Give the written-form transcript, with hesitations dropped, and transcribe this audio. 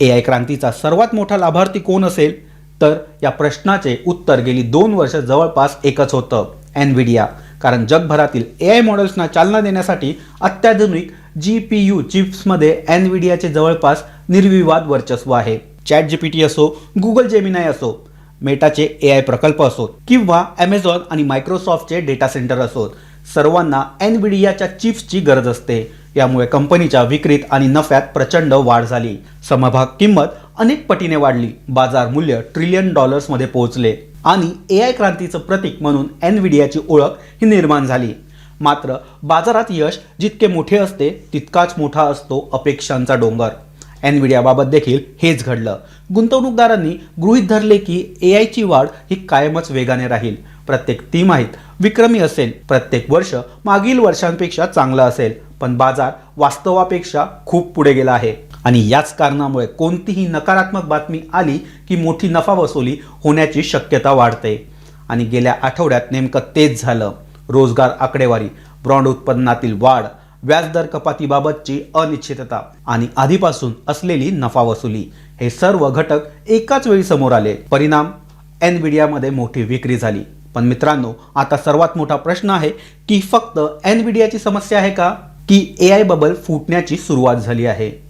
AI क्रांतीचा सर्वात मोठा लाभार्थी कोण असेल? तर या प्रश्नाचे उत्तर गेली 2 वर्ष जवळपास एकच होतं, एनव्हिडिया. कारण जगभरातील AI मॉडेल्सना चालना देण्यासाठी अत्याधुनिक GPU चिप्समध्ये एनव्हिडियाचे जवळपास निर्विवाद वर्चस्व आहे. ChatGPT असो, गुगल जेमिनाय असो, मेटाचे AI प्रकल्प असोत किंवा Amazon आणि मायक्रोसॉफ्टचे डेटा सेंटर असोत, सर्वांना एनव्हिडियाच्या चिप्सची गरज असते. यामुळे कंपनीच्या विक्रीत आणि नफ्यात प्रचंड वाढ झाली. समभाग किंमत अनेक पटीने वाढली. बाजार मूल्य $1 ट्रिलियन मध्ये पोहोचले आणि AI क्रांतीचं प्रतीक म्हणून एनव्हिडियाची ओळख ही निर्माण झाली. मात्र बाजारात यश जितके मोठे असते तितकाच मोठा असतो अपेक्षांचा डोंगर. एनव्हिडियाबाबत देखील हेच घडलं. गुंतवणूकदारांनी गृहीत धरले की AIची वाढ ही कायमच वेगाने राहील. प्रत्येक तिमाहीत विक्रमी असेल, प्रत्येक वर्ष मागील वर्षांपेक्षा चांगलं असेल. पण बाजार वास्तवापेक्षा खूप पुढे गेला आहे आणि याच कारणामुळे कोणतीही नकारात्मक बातमी आली की मोठी नफा वसुली होण्याची शक्यता वाढते. आणि गेल्या आठवड्यात नेमकं तेच झालं. रोजगार आकडेवारी, बॉन्ड उत्पन्नातील वाढ, व्याजदर कपातीबाबतची अनिश्चितता आणि आधीपासून असलेली नफा वसुली हे सर्व घटक एकाच वेळी समोर आले. परिणाम, एनव्हिडियामध्ये मोठी विक्री झाली. पण मित्रांनो, आता सर्वात मोठा प्रश्न आहे की फक्त एनव्हिडियाची समस्या आहे का, की AI बबल फुटण्याची सुरुवात झाली आहे?